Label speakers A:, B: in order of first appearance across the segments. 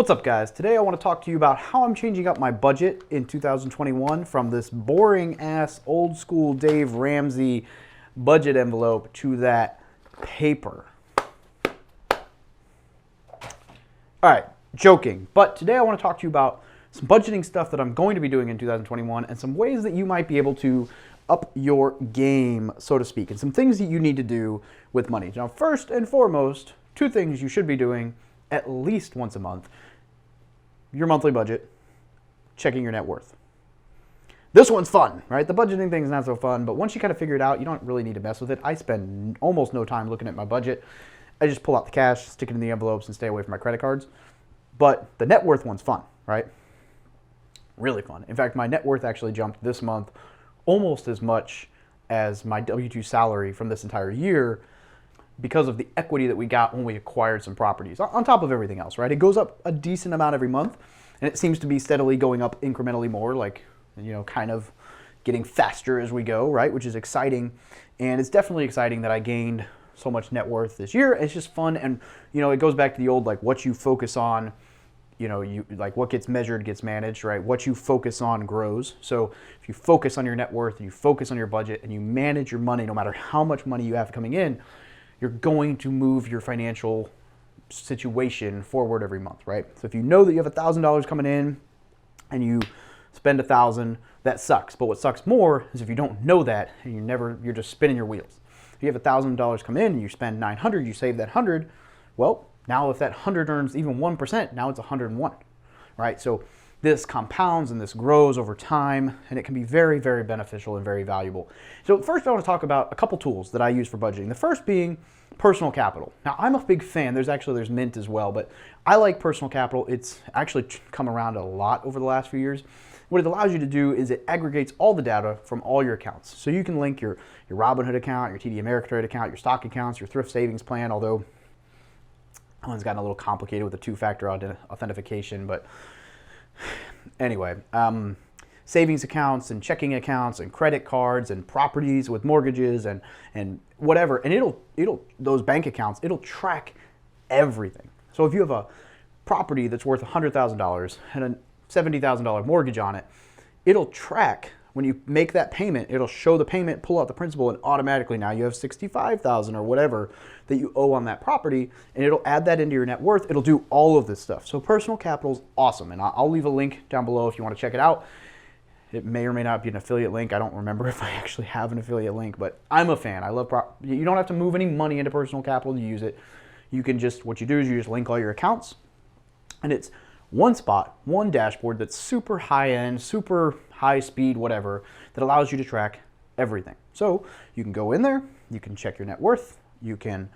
A: What's up, guys? Today I want to talk to you about how I'm changing up my budget in 2021 from this boring ass old school Dave Ramsey budget envelope to that paper. Alright, joking, but today I want to talk to you about some budgeting stuff that I'm going to be doing in 2021 and some ways that you might be able to up your game, so to speak, and some things that you need to do with money. Now, first and foremost, two things you should be doing at least once a month: your monthly budget, checking your net worth. This one's fun, right? The budgeting thing is not so fun, but once you kind of figure it out, you don't really need to mess with it. I spend almost no time looking at my budget. I just pull out the cash, stick it in the envelopes, and stay away from my credit cards. But the net worth one's fun, right? Really fun. In fact, my net worth actually jumped this month almost as much as my W-2 salary from this entire year, because of the equity that we got when we acquired some properties, on top of everything else, right? It goes up a decent amount every month, and it seems to be steadily going up incrementally more, like, you know, kind of getting faster as we go, right? Which is exciting, and it's definitely exciting that I gained so much net worth this year. It's just fun, and, you know, it goes back to the old, like, what you focus on, you know, like what gets measured gets managed, right? What you focus on grows. So if you focus on your net worth, and you focus on your budget, and you manage your money, no matter how much money you have coming in, you're going to move your financial situation forward every month, right? So if you know that you have $1,000 coming in and you spend $1,000, that sucks. But what sucks more is if you don't know that and you're just spinning your wheels. If you have $1,000 come in and you spend 900, you save that 100. Well, now if that 100 earns even 1%, now it's 101, right? So this compounds and this grows over time, and it can be very, very beneficial and very valuable. So first I want to talk about a couple tools that I use for budgeting. The first being Personal Capital. Now, I'm a big fan. There's Mint as well, but I like Personal Capital. It's actually come around a lot over the last few years. What it allows you to do is it aggregates all the data from all your accounts. So you can link your Robinhood account, your TD Ameritrade account, your stock accounts, your thrift savings plan, although that one's gotten a little complicated with the two-factor authentication, but anyway, savings accounts and checking accounts and credit cards and properties with mortgages and whatever, and it'll those bank accounts, it'll track everything. So if you have a property that's worth $100,000 and a $70,000 mortgage on it, it'll track when you make that payment. It'll show the payment, pull out the principal, and automatically now you have $65,000 or whatever that you owe on that property, and it'll add that into your net worth. It'll do all of this stuff. So Personal Capital is awesome, and I'll leave a link down below if you want to check it out. It may or may not be an affiliate link. I don't remember if I actually have an affiliate link, but I'm a fan. I love you don't have to move any money into Personal Capital to use it. You can just, what you do is you just link all your accounts, and it's one spot, one dashboard that's super high end, super high speed, whatever, that allows you to track everything. So you can go in there, you can check your net worth, you can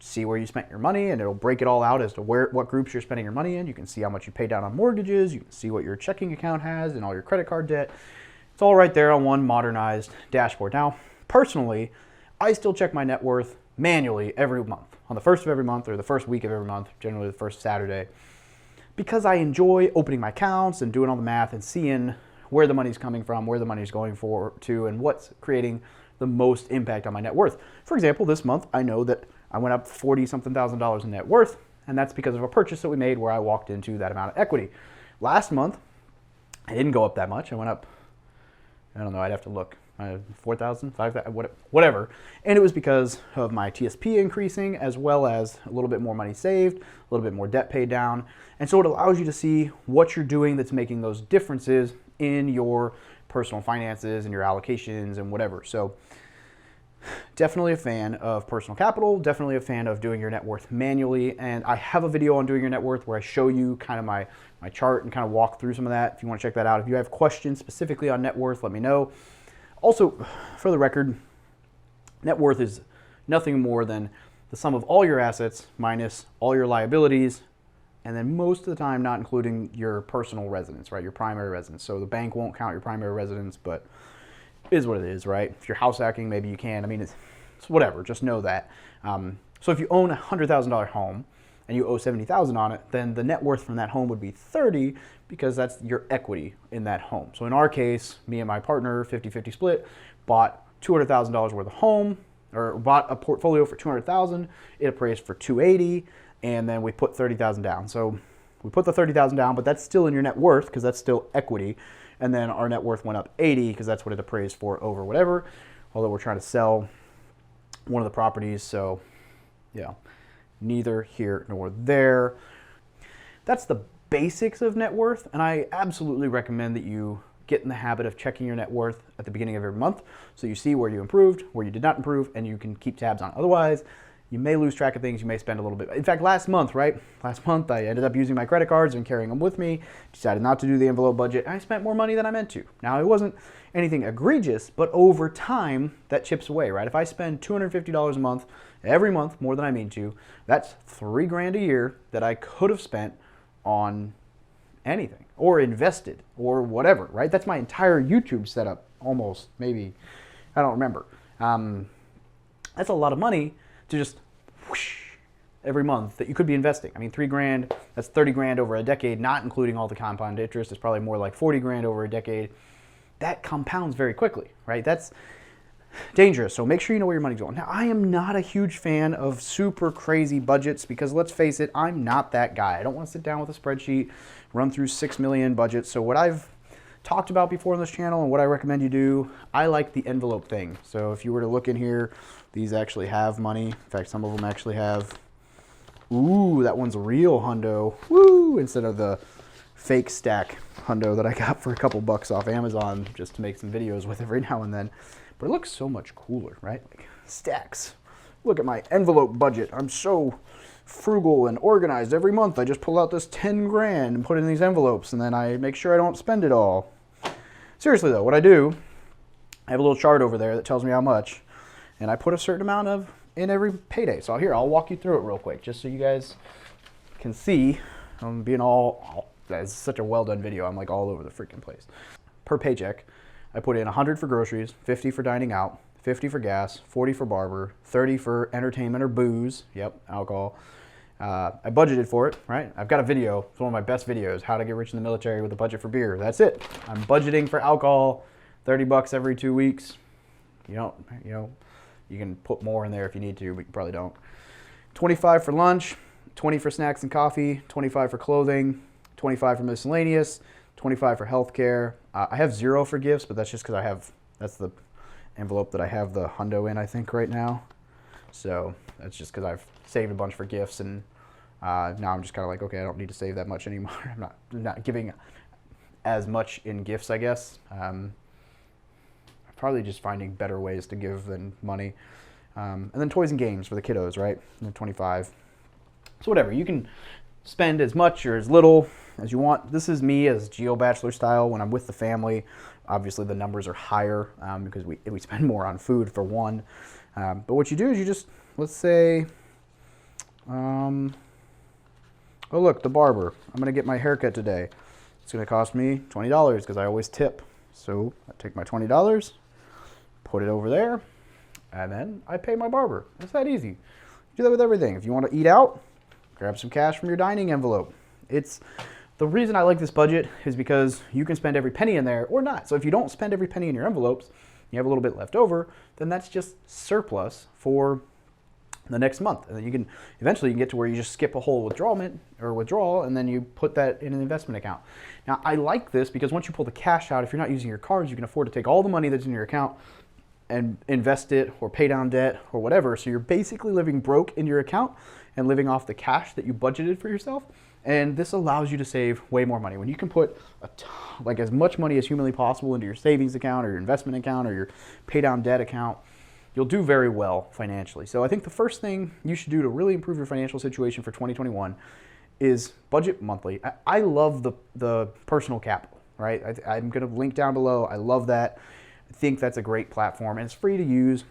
A: see where you spent your money, and it'll break it all out as to what groups you're spending your money in. You can see how much you pay down on mortgages, you can see what your checking account has and all your credit card debt. It's all right there on one modernized dashboard. Now, personally, I still check my net worth manually every month, on the first of every month or the first week of every month, generally the first Saturday, because I enjoy opening my accounts and doing all the math and seeing where the money's coming from, where the money's going to, and what's creating the most impact on my net worth. For example, this month, I know that I went up $40-something thousand in net worth, and that's because of a purchase that we made where I walked into that amount of equity. Last month, I didn't go up that much. I went up, I don't know, I'd have to look, 4,000, 5,000, whatever. And it was because of my TSP increasing, as well as a little bit more money saved, a little bit more debt paid down. And so it allows you to see what you're doing that's making those differences in your personal finances and your allocations and whatever. So definitely a fan of Personal Capital, definitely a fan of doing your net worth manually. And I have a video on doing your net worth where I show you kind of my chart and kind of walk through some of that. If you want to check that out. If you have questions specifically on net worth, let me know. Also, for the record, net worth is nothing more than the sum of all your assets minus all your liabilities, and then most of the time not including your personal residence, right? Your primary residence. So the bank won't count your primary residence, but it is what it is, right? If you're house hacking, maybe you can. I mean, it's whatever. Just know that. So if you own a $100,000 home and you owe $70,000 on it, then the net worth from that home would be 30, because that's your equity in that home. So in our case, me and my partner, 50-50 split, bought $200,000 worth of home, or bought a portfolio for $200,000. It appraised for $280,000, and then we put $30,000 down. So we put the 30,000 down, but that's still in your net worth because that's still equity. And then our net worth went up 80 because that's what it appraised for over whatever. Although we're trying to sell one of the properties, so yeah, neither here nor there. That's the basics of net worth, and I absolutely recommend that you get in the habit of checking your net worth at the beginning of every month so you see where you improved, where you did not improve, and you can keep tabs on it. Otherwise, you may lose track of things, you may spend a little bit. In fact, last month, I ended up using my credit cards and carrying them with me, decided not to do the envelope budget. I spent more money than I meant to. Now, it wasn't anything egregious, but over time, that chips away, right? If I spend $250 a month, every month, more than I mean to, that's $3,000 a year that I could have spent on anything or invested or whatever, right? That's my entire YouTube setup, almost, maybe, I don't remember. That's a lot of money to just whoosh every month that you could be investing. I mean, $3,000, that's 30 grand over a decade, not including all the compound interest. It's probably more like 40 grand over a decade. That compounds very quickly, right? That's dangerous. So make sure you know where your money's going. Now, I am not a huge fan of super crazy budgets because let's face it, I'm not that guy. I don't want to sit down with a spreadsheet, run through 6 million budgets. So what I've talked about before on this channel and what I recommend you do, I like the envelope thing. So if you were to look in here, these actually have money. In fact, some of them actually have, ooh, that one's a real hundo, woo, instead of the fake stack hundo that I got for a couple bucks off Amazon just to make some videos with every now and then. But it looks so much cooler, right? Like stacks. Look at my envelope budget. I'm so frugal and organized. Every month I just pull out this 10 grand and put it in these envelopes and then I make sure I don't spend it all. Seriously though, what I do, I have a little chart over there that tells me how much, and I put a certain amount of in every payday. So here, I'll walk you through it real quick just so you guys can see. I'm being that's such a well done video. I'm like all over the freaking place. Per paycheck, I put in 100 for groceries, 50 for dining out, 50 for gas, 40 for barber, 30 for entertainment or booze. Yep, alcohol. I budgeted for it, right? I've got a video. It's one of my best videos, how to get rich in the military with a budget for beer. That's it. I'm budgeting for alcohol, 30 bucks every 2 weeks. You can put more in there if you need to, but you probably don't. 25 for lunch, 20 for snacks and coffee, 25 for clothing, 25 for miscellaneous, 25 for healthcare. I have 0 for gifts, but that's just because that's the envelope that I have the hundo in, I think, right now. So that's just because I've saved a bunch for gifts, and now I'm just kind of like, okay, I don't need to save that much anymore. I'm not giving as much in gifts, I guess. Probably just finding better ways to give than money. And then toys and games for the kiddos, right? And then 25. So whatever, you can spend as much or as little as you want. This is me as GeoBachelor style when I'm with the family. Obviously the numbers are higher because we spend more on food for one. But what you do is you just, let's say, oh look, the barber. I'm gonna get my haircut today. It's gonna cost me $20 because I always tip. So I take my $20, put it over there, and then I pay my barber. It's that easy. Do that with everything. If you want to eat out, grab some cash from your dining envelope. The reason I like this budget is because you can spend every penny in there or not. So if you don't spend every penny in your envelopes, you have a little bit left over, then that's just surplus for the next month. And then you can eventually get to where you just skip a whole withdrawal, and then you put that in an investment account. Now, I like this because once you pull the cash out, if you're not using your cards, you can afford to take all the money that's in your account and invest it or pay down debt or whatever. So you're basically living broke in your account and living off the cash that you budgeted for yourself. And this allows you to save way more money. When you can put like as much money as humanly possible into your savings account or your investment account or your pay down debt account, you'll do very well financially. So I think the first thing you should do to really improve your financial situation for 2021 is budget monthly. I love the Personal Capital, right? I'm going to link down below. I love that. I think that's a great platform and it's free to use.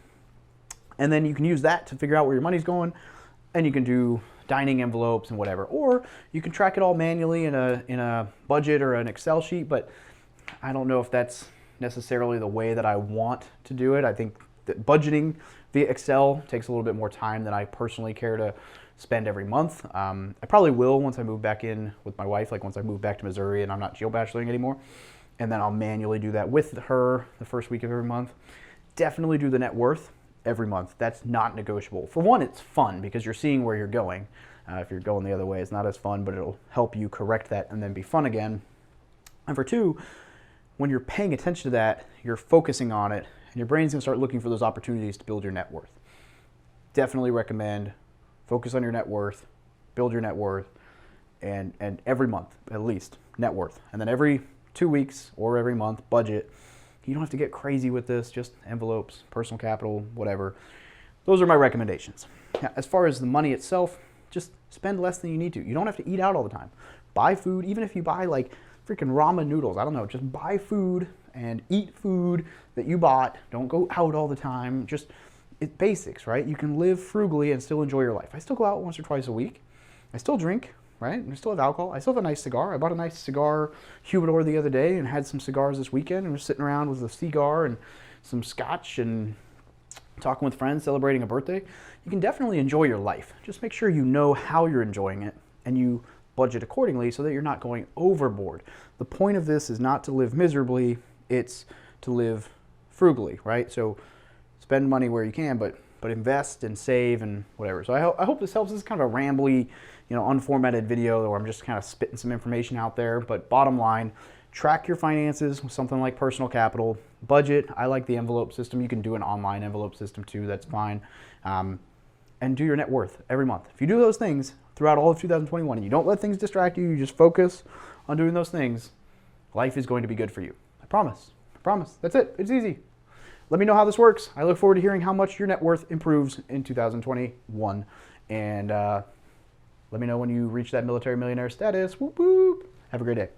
A: And then you can use that to figure out where your money's going, and you can do dining envelopes and whatever, or you can track it all manually in a budget or an Excel sheet. But I don't know if that's necessarily the way that I want to do it. I think that budgeting via Excel takes a little bit more time than I personally care to spend every month. I probably will once I move back in with my wife, like once I move back to Missouri and I'm not geobacheloring anymore. And then I'll manually do that with her the first week of every month. Definitely do the net worth every month. That's not negotiable. For one, it's fun because you're seeing where you're going. If you're going the other way, it's not as fun, but it'll help you correct that and then be fun again. And for two, when you're paying attention to that, you're focusing on it, and your brain's gonna start looking for those opportunities to build your net worth. Definitely recommend focus on your net worth, build your net worth, and every month at least net worth, and then every 2 weeks or every month budget. You don't have to get crazy with this, just envelopes, personal capital, whatever. Those are my recommendations. Now, as far as the money itself, just spend less than you need to. You don't have to eat out all the time. Buy food, even if you buy like freaking ramen noodles, I don't know, just buy food and eat food that you bought. Don't go out all the time. Just it's basics, right? You can live frugally and still enjoy your life. I still go out once or twice a week. I still drink, right? I still have alcohol. I still have a nice cigar. I bought a nice cigar humidor the other day and had some cigars this weekend and was sitting around with a cigar and some scotch and talking with friends, celebrating a birthday. You can definitely enjoy your life. Just make sure you know how you're enjoying it and you budget accordingly so that you're not going overboard. The point of this is not to live miserably, it's to live frugally, right? So spend money where you can, but invest and save and whatever. So I hope this helps. This is kind of a rambly, unformatted video where I'm just kind of spitting some information out there. But bottom line, track your finances with something like Personal Capital. Budget, I like the envelope system. You can do an online envelope system too, that's fine. And do your net worth every month. If you do those things throughout all of 2021 and you don't let things distract you, you just focus on doing those things, life is going to be good for you. I promise. I promise. That's it. It's easy. Let me know how this works. I look forward to hearing how much your net worth improves in 2021. And let me know when you reach that military millionaire status. Whoop, whoop. Have a great day.